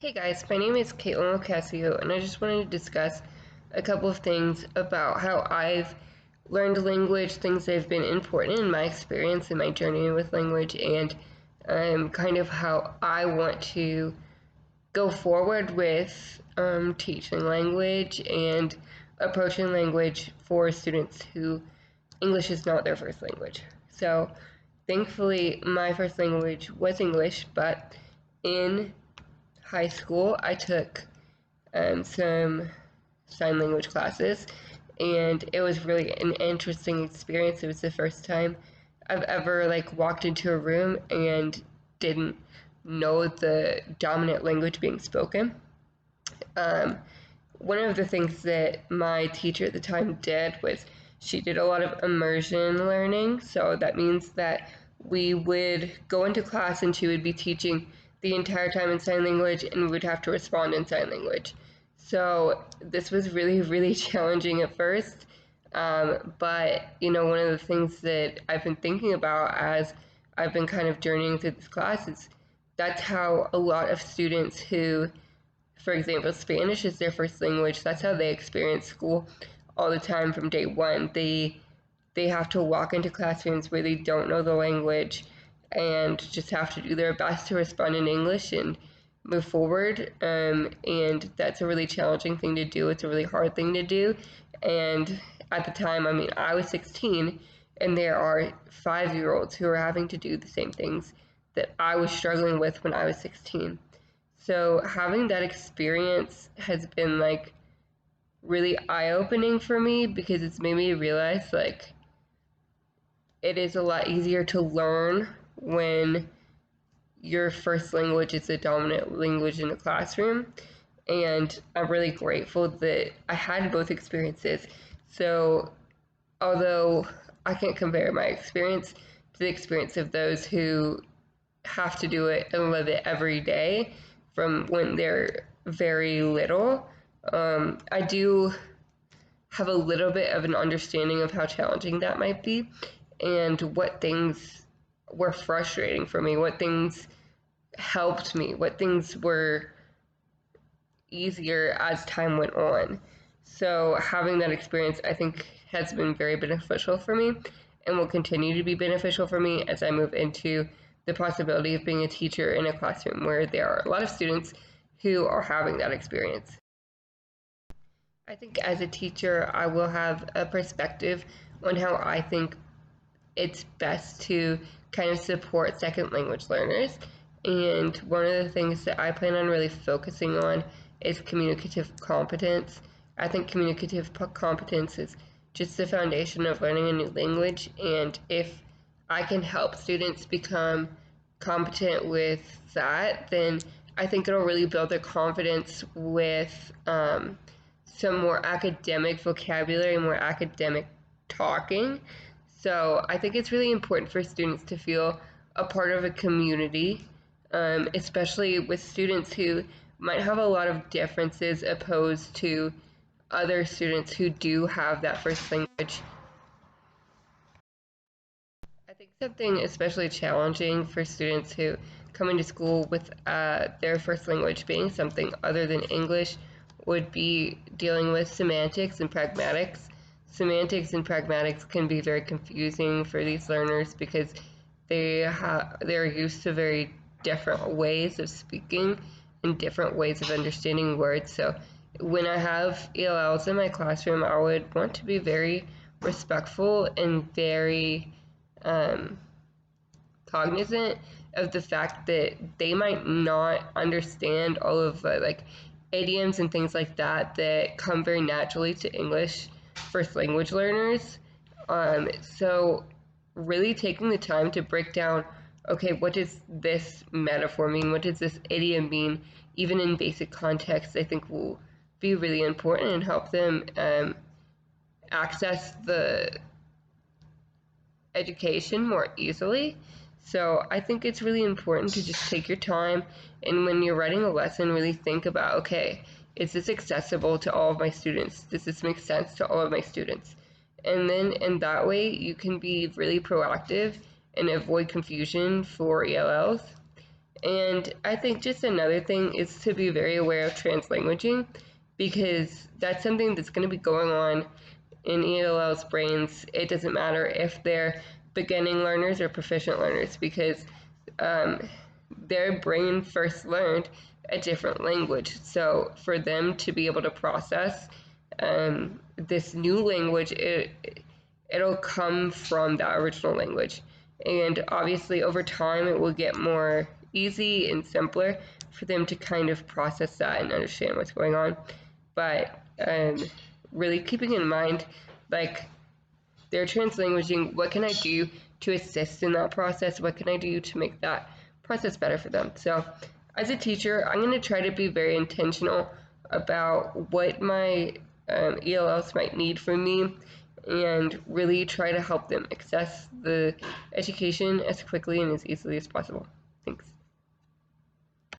Hey guys, my name is Caitlin Ocasio, and I just wanted to discuss a couple of things about how I've learned language, things that have been important in my experience and my journey with language, and kind of how I want to go forward with teaching language and approaching language for students who English is not their first language. So, thankfully, my first language was English, but in high school, I took some sign language classes, and it was really an interesting experience. It was the first time I've ever walked into a room and didn't know the dominant language being spoken. Um, One of the things that my teacher at the time did was she did a lot of immersion learning. So that means that we would go into class and she would be teaching the entire time in sign language, and we would have to respond in sign language. So this was really, really challenging at first. But, one of the things that I've been thinking about as I've been kind of journeying through this class is that's how a lot of students who, for example, Spanish is their first language, that's how they experience school all the time from day one. They have to walk into classrooms where they don't know the language and just have to do their best to respond in English and move forward. And that's a really challenging thing to do. It's a really hard thing to do. And at the time, I was 16, and there are 5-year-olds who are having to do the same things that I was struggling with when I was 16. So having that experience has been really eye-opening for me, because it's made me realize it is a lot easier to learn when your first language is the dominant language in the classroom. And I'm really grateful that I had both experiences. So although I can't compare my experience to the experience of those who have to do it and live it every day from when they're very little, I do have a little bit of an understanding of how challenging that might be and what things were frustrating for me, what things helped me, what things were easier as time went on. So having that experience, I think, has been very beneficial for me and will continue to be beneficial for me as I move into the possibility of being a teacher in a classroom where there are a lot of students who are having that experience. I think as a teacher, I will have a perspective on how I think it's best to kind of support second language learners. And one of the things that I plan on really focusing on is communicative competence. I think communicative competence is just the foundation of learning a new language. And if I can help students become competent with that, then I think it'll really build their confidence with some more academic vocabulary, more academic talking. So I think it's really important for students to feel a part of a community, especially with students who might have a lot of differences opposed to other students who do have that first language. I think something especially challenging for students who come into school with their first language being something other than English would be dealing with semantics and pragmatics. Semantics and pragmatics can be very confusing for these learners because they're used to very different ways of speaking and different ways of understanding words. So when I have ELLs in my classroom, I would want to be very respectful and very cognizant of the fact that they might not understand all of the idioms and things like that that come very naturally to English first language learners. So really taking the time to break down, okay, what does this metaphor mean? What does this idiom mean? Even in basic context, I think will be really important and help them access the education more easily. So I think it's really important to just take your time, and when you're writing a lesson, really think about, okay, is this accessible to all of my students? Does this make sense to all of my students? And then in that way, you can be really proactive and avoid confusion for ELLs. And I think just another thing is to be very aware of translanguaging, because that's something that's going to be going on in ELL's brains. It doesn't matter if they're beginning learners or proficient learners, because their brain first learned a different language. So for them to be able to process this new language, it'll come from that original language. And obviously, over time, it will get more easy and simpler for them to kind of process that and understand what's going on. But really keeping in mind, like, they're translanguaging, what can I do to assist in that process? What can I do to make that process better for them? So, as a teacher, I'm going to try to be very intentional about what my ELLs might need from me, and really try to help them access the education as quickly and as easily as possible. Thanks.